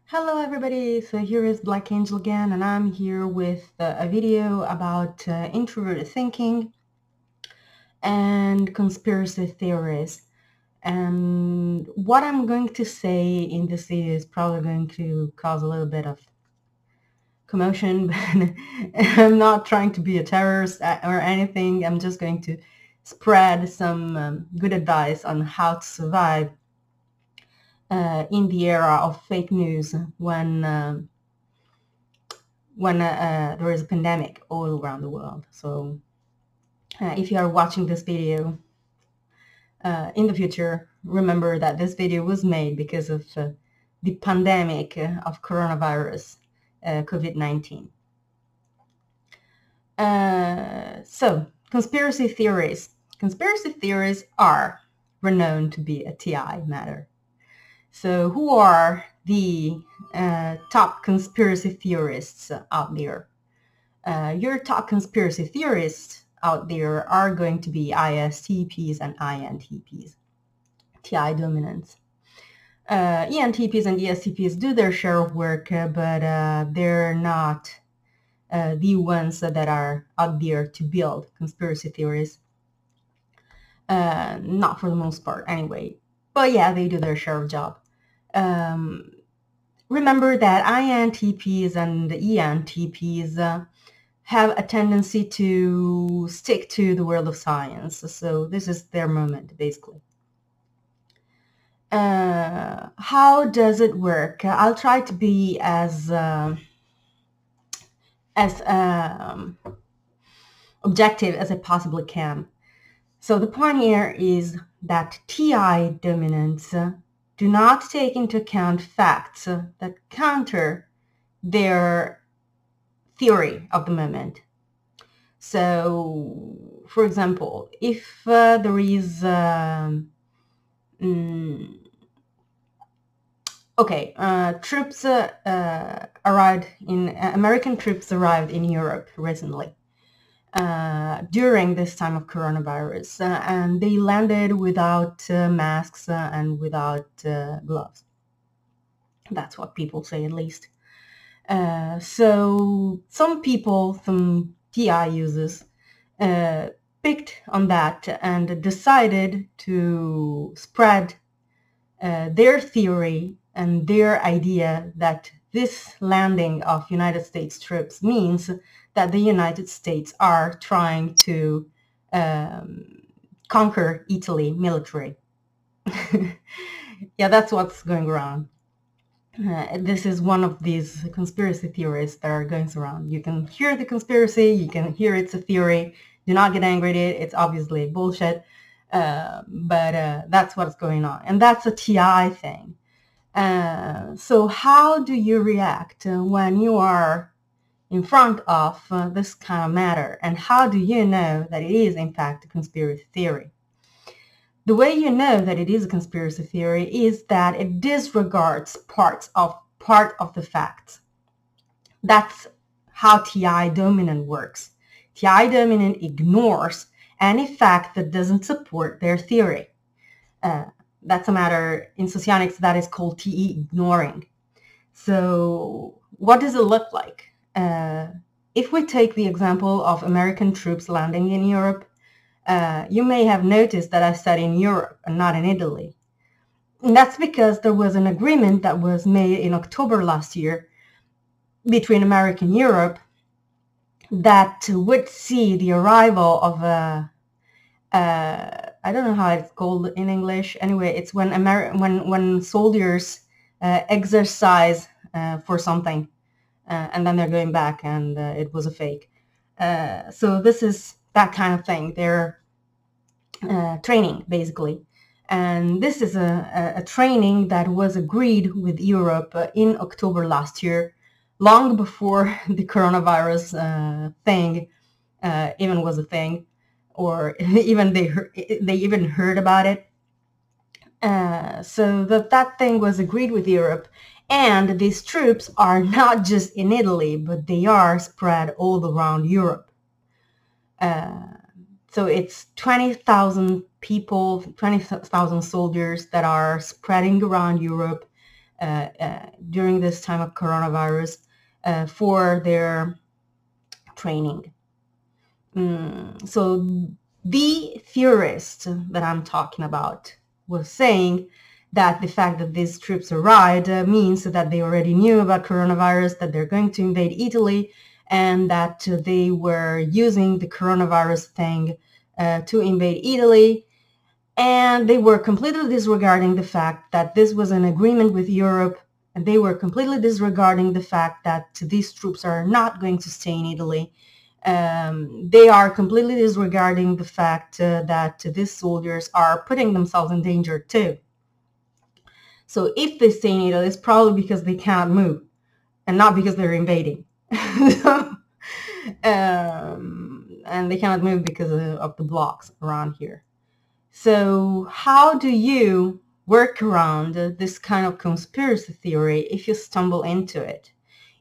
Hello everybody, so here is Black Angel again, and I'm here with a video about introverted thinking and conspiracy theories. And what I'm going to say in this video is probably going to cause a little bit of commotion, but I'm not trying to be a terrorist or anything. I'm just going to spread some good advice on how to survive in the era of fake news when there is a pandemic all around the world. So if you are watching this video in the future, remember that this video was made because of the pandemic of coronavirus, COVID-19. So conspiracy theories. Conspiracy theories are renowned to be a TI matter. So who are the top conspiracy theorists out there? Your top conspiracy theorists out there are going to be ISTPs and INTPs, TI dominants. ENTPs and ESTPs do their share of work, but they're not the ones that are out there to build conspiracy theories. Not for the most part, anyway. But yeah, they do their share of job. Remember that INTPs and ENTPs have a tendency to stick to the world of science. So this is their moment, basically. How does it work? I'll try to be as objective as I possibly can. So the point here is that TI dominants do not take into account facts that counter their theory of the moment. So, for example, if there is troops arrived in American troops arrived in Europe recently during this time of coronavirus, and they landed without masks and without gloves. That's what people say, at least. So some people, some TI users, picked on that and decided to spread their theory and their idea that this landing of United States troops means that the United States are trying to conquer Italy militarily. Yeah, that's what's going around. This is one of these conspiracy theories that are going around. You can hear the conspiracy, you can hear it's a theory. Do not get angry at it. It's obviously bullshit. But that's what's going on. And that's a TI thing. So how do you react when you are in front of this kind of matter? And how do you know that it is, in fact, a conspiracy theory? The way you know that it is a conspiracy theory is that it disregards part of the facts. That's how TI dominant works. TI dominant ignores any fact that doesn't support their theory. That's a matter in socionics that is called TE ignoring. So what does it look like? If we take the example of American troops landing in Europe, you may have noticed that I said in Europe and not in Italy. And that's because there was an agreement that was made in October last year between America and Europe that would see the arrival of I don't know how it's called in English. Anyway, it's when soldiers exercise for something, and then they're going back, and it was a fake. So this is that kind of thing. They're training, basically. And this is a training that was agreed with Europe in October last year, long before the coronavirus thing even was a thing, or even they even heard about it. So that thing was agreed with Europe, and these troops are not just in Italy, but they are spread all around Europe. So it's 20,000 people, 20,000 soldiers that are spreading around Europe, during this time of coronavirus for their training. So the theorist that I'm talking about was saying that the fact that these troops arrived means that they already knew about coronavirus, that they're going to invade Italy, and that they were using the coronavirus thing to invade Italy. And they were completely disregarding the fact that this was an agreement with Europe, and they were completely disregarding the fact that these troops are not going to stay in Italy. They are completely disregarding the fact that these soldiers are putting themselves in danger too. So if they stay in Italy, it's probably because they cannot move and not because they're invading. So, and they cannot move because of the blocks around here. So how do you work around this kind of conspiracy theory if you stumble into it?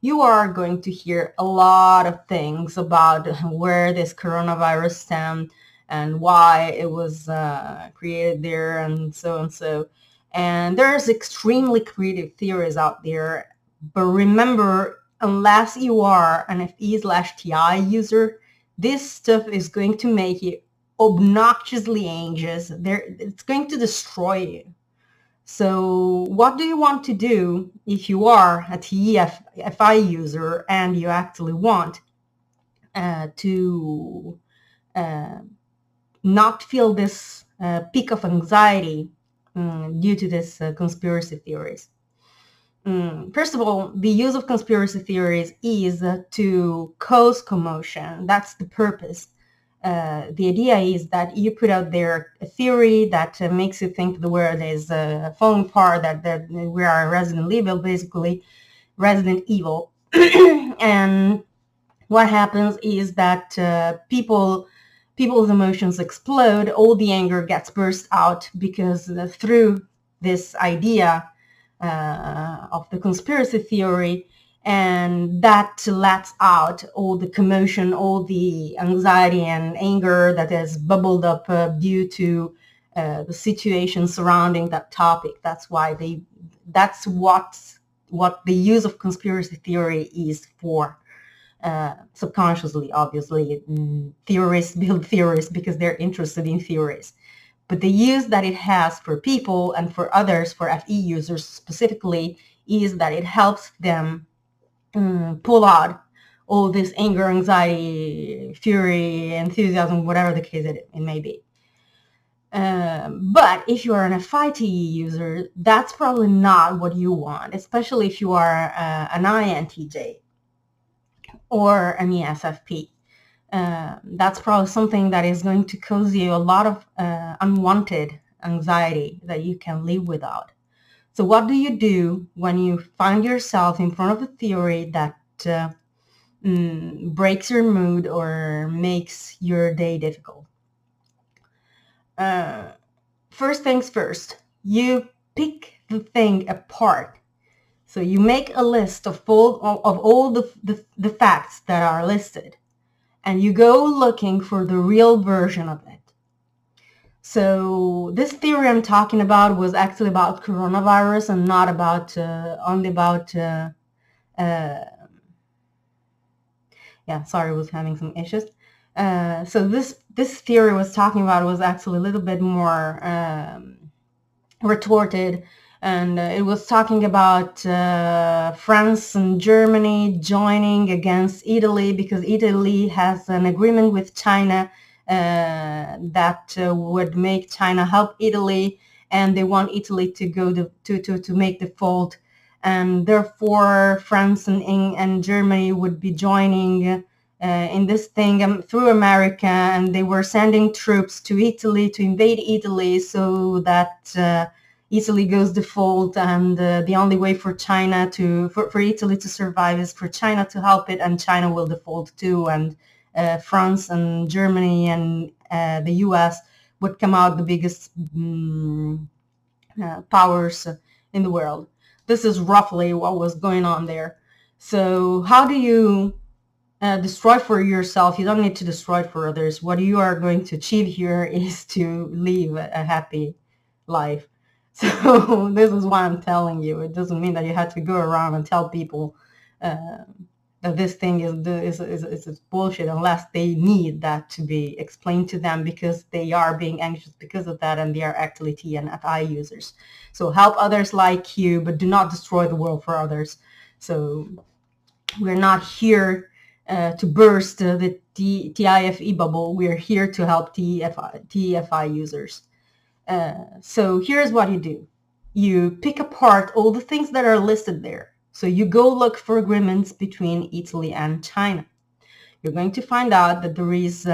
You are going to hear a lot of things about where this coronavirus stemmed and why it was created there and so and so. And there's extremely creative theories out there. But remember, unless you are an FE/TI user, this stuff is going to make you obnoxiously anxious. It's going to destroy you. So what do you want to do if you are a TEFI user and you actually want to not feel this peak of anxiety due to this conspiracy theories? First of all, the use of conspiracy theories is to cause commotion. That's the purpose. The idea is that you put out there a theory that makes you think the world is falling apart, that we are Resident Evil, basically Resident Evil. And what happens is that people's emotions explode, all the anger gets burst out because through this idea of the conspiracy theory, and that lets out all the commotion, all the anxiety and anger that has bubbled up due to the situation surrounding that topic. That's what the use of conspiracy theory is for. Subconsciously, obviously, theorists build theories because they're interested in theories. But the use that it has for people and for others, for FE users specifically, is that it helps them pull out all this anger, anxiety, fury, enthusiasm, whatever the case it may be. But if you are an FITE user, that's probably not what you want, especially if you are an INTJ or an ESFP. That's probably something that is going to cause you a lot of unwanted anxiety that you can live without. So what do you do when you find yourself in front of a theory that breaks your mood or makes your day difficult? First things first, you pick the thing apart. So you make a list of all the facts that are listed, and you go looking for the real version of it. So this theory I'm talking about was actually about coronavirus and not about only about sorry, I was having some issues. So this theory was talking about was actually a little bit more retorted, and it was talking about France and Germany joining against Italy because Italy has an agreement with China that would make China help Italy, and they want Italy to go to make the fault, and therefore France and Germany would be joining in this thing through America, and they were sending troops to Italy to invade Italy so that Italy goes default, and the only way for for Italy to survive is for China to help it, and China will default too, and France and Germany and the US would come out the biggest powers in the world. This is roughly what was going on there. So how do you destroy for yourself? You don't need to destroy for others. What you are going to achieve here is to live a happy life. So this is why I'm telling you. It doesn't mean that you have to go around and tell people uh, that this thing is bullshit unless they need that to be explained to them, because they are being anxious because of that, and they are actually TNFI users. So help others like you, but do not destroy the world for others. So we're not here to burst the TIFE bubble. We're here to help TFI users. So here's what you do. You pick apart all the things that are listed there. So you go look for agreements between Italy and China. You're going to find out that there is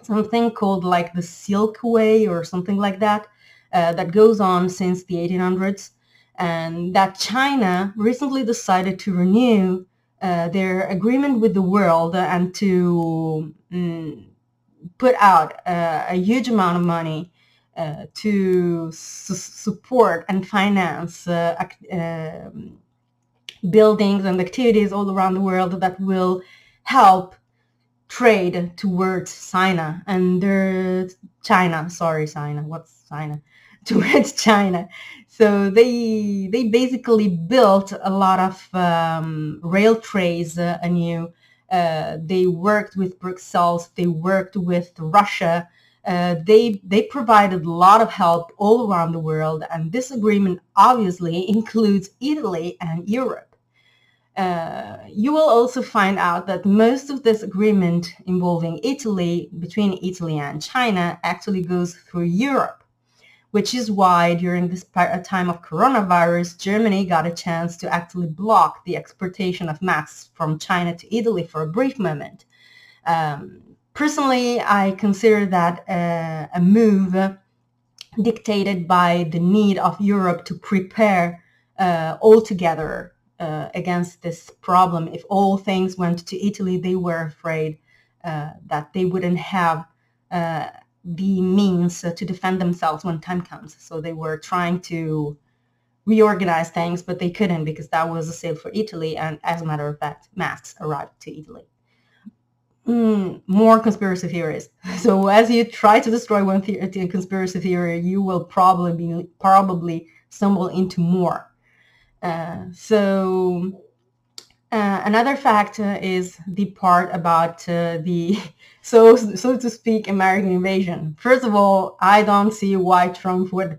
something called like the Silk Way or something like that, that goes on since the 1800s, and that China recently decided to renew their agreement with the world and to put out a huge amount of money to support and finance buildings and activities all around the world that will help trade towards China and what's China? Towards China. So they basically built a lot of rail trays anew. They worked with Brussels. They worked with Russia. They provided a lot of help all around the world, and this agreement obviously includes Italy and Europe. You will also find out that most of this agreement involving Italy, between Italy and China, actually goes through Europe, which is why during this time of coronavirus, Germany got a chance to actually block the exportation of masks from China to Italy for a brief moment. Personally, I consider that a move dictated by the need of Europe to prepare altogether against this problem. If all things went to Italy, they were afraid that they wouldn't have the means to defend themselves when time comes. So they were trying to reorganize things, but they couldn't because that was a sale for Italy. And as a matter of fact, masks arrived to Italy. More conspiracy theories. So as you try to destroy one conspiracy theory, you will probably stumble into more. Another fact is the part about the so to speak American invasion. First of all, I don't see why Trump would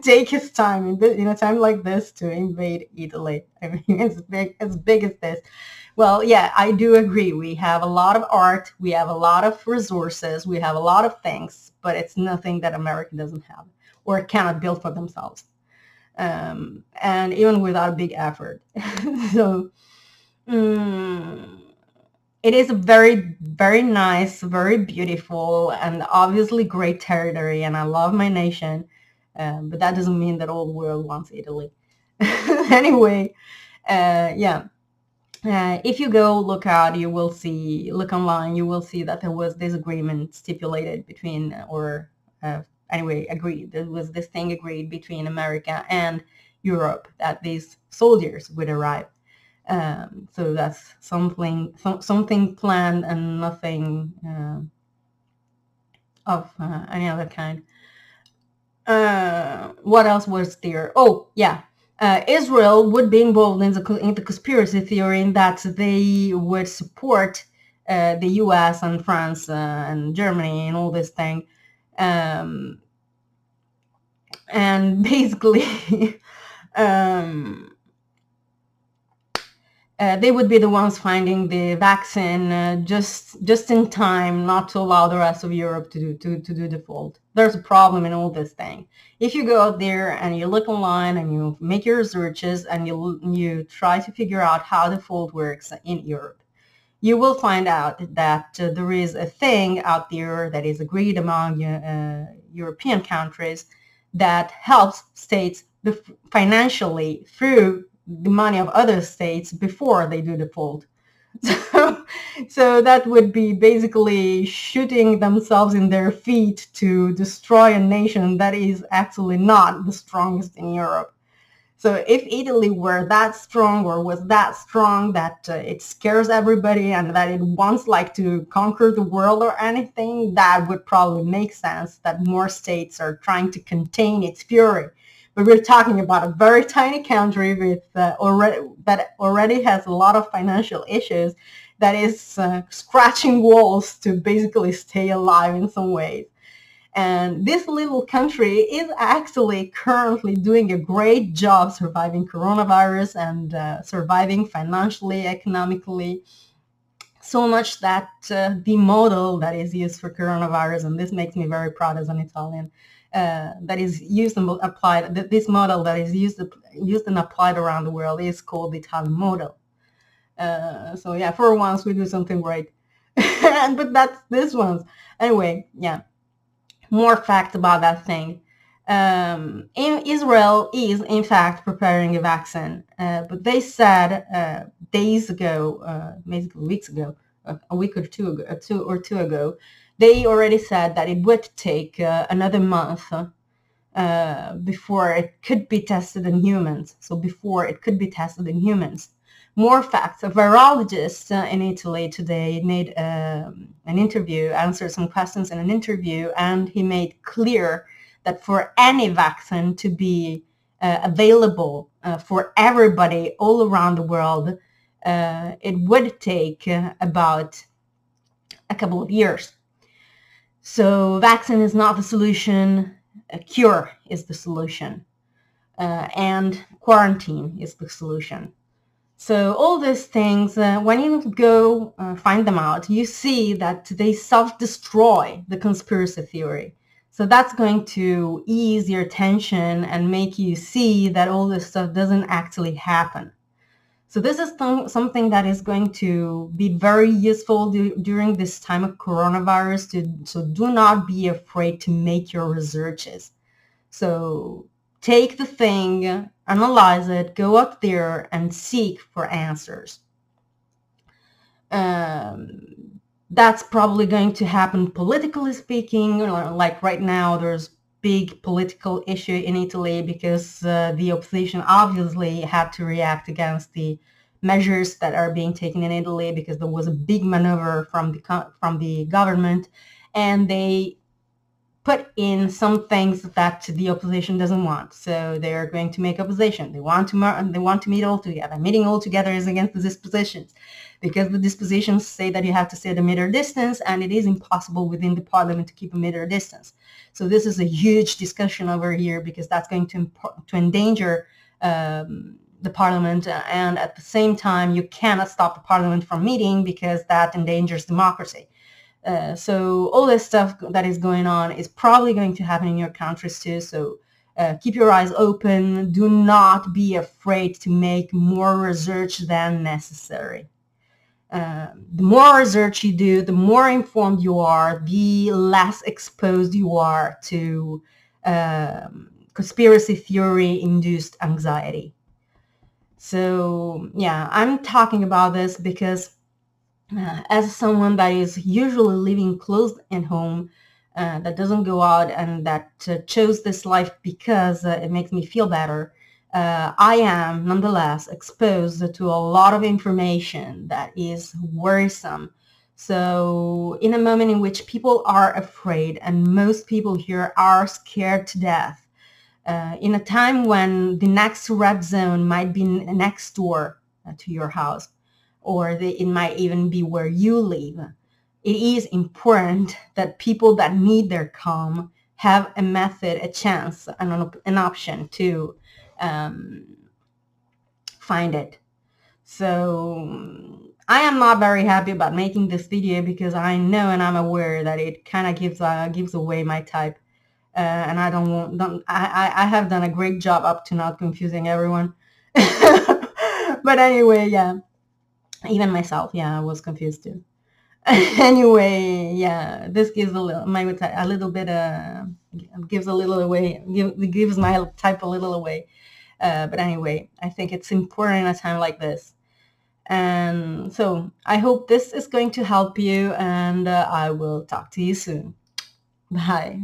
take his time in a time like this to invade Italy. I mean, as big as this. Well, yeah, I do agree. We have a lot of art, we have a lot of resources, we have a lot of things, but it's nothing that America doesn't have or cannot build for themselves. And even without a big effort. So it is a very, very nice, very beautiful, and obviously great territory, and I love my nation. But that doesn't mean that all the world wants Italy. Anyway, yeah. If you go look online, you will see that there was this agreement stipulated between, agreed. There was this thing agreed between America and Europe that these soldiers would arrive. So that's something planned and nothing of any other kind. What else was there? Oh, yeah. Israel would be involved in the conspiracy theory in that they would support the U.S. and France and Germany and all this thing. And basically, they would be the ones finding the vaccine just in time, not to allow the rest of Europe to do the fold. There's a problem in all this thing. If you go out there and you look online and you make your researches and you try to figure out how the fold works in Europe, you will find out that there is a thing out there that is agreed among European countries that helps states financially through the money of other states before they do the fold. So that would be basically shooting themselves in their feet to destroy a nation that is actually not the strongest in Europe. So if Italy were that strong or was that strong that it scares everybody and that it wants like to conquer the world or anything, that would probably make sense that more states are trying to contain its fury. But we're talking about a very tiny country with already has a lot of financial issues that is scratching walls to basically stay alive in some ways. And this little country is actually currently doing a great job surviving coronavirus and surviving financially, economically, so much that the model that is used for coronavirus, and this makes me very proud as an Italian, that is used and applied, this model that is used and applied around the world is called the Italian model. So yeah, for once we do something right. But that's this one's. Anyway, yeah, more facts about that thing. Israel is in fact preparing a vaccine, but they said days ago, basically weeks ago, a week or two ago, two ago, they already said that it would take another month before it could be tested in humans. So before it could be tested in humans. More facts. A virologist in Italy today made an interview, answered some questions in an interview, and he made clear that for any vaccine to be available for everybody all around the world, it would take about a couple of years. So vaccine is not the solution. A cure is the solution. And quarantine is the solution. So all these things, when you go find them out, you see that they self-destroy the conspiracy theory. So that's going to ease your tension and make you see that all this stuff doesn't actually happen. So this is something that is going to be very useful during this time of coronavirus. So do not be afraid to make your researches. So take the thing, analyze it, go out there and seek for answers. That's probably going to happen politically speaking. Like right now, there's big political issue in Italy because the opposition obviously had to react against the measures that are being taken in Italy because there was a big maneuver from the government, and they put in some things that the opposition doesn't want. So they are going to make opposition. They want to meet all together. Meeting all together is against the dispositions because the dispositions say that you have to stay at a meter distance, and it is impossible within the parliament to keep a meter distance. So this is a huge discussion over here because that's going to endanger the parliament, and at the same time, you cannot stop the parliament from meeting because that endangers democracy. So all this stuff that is going on is probably going to happen in your countries too. So keep your eyes open. Do not be afraid to make more research than necessary. The more research you do, the more informed you are, the less exposed you are to conspiracy theory-induced anxiety. So yeah, I'm talking about this because as someone that is usually living close at home, that doesn't go out and that chose this life because it makes me feel better, I am nonetheless exposed to a lot of information that is worrisome. So in a moment in which people are afraid, and most people here are scared to death, in a time when the next red zone might be next door to your house, or it might even be where you live, it is important that people that need their calm have a method, a chance, an option to find it. So I am not very happy about making this video because I know and I'm aware that it kind of gives away my type. And I I have done a great job up to not confusing everyone. But anyway, yeah, even myself, yeah, I was confused too. Anyway, yeah, this gives a little bit gives a little away, gives my type a little away. But anyway, I think it's important in a time like this. And so I hope this is going to help you, and I will talk to you soon. Bye.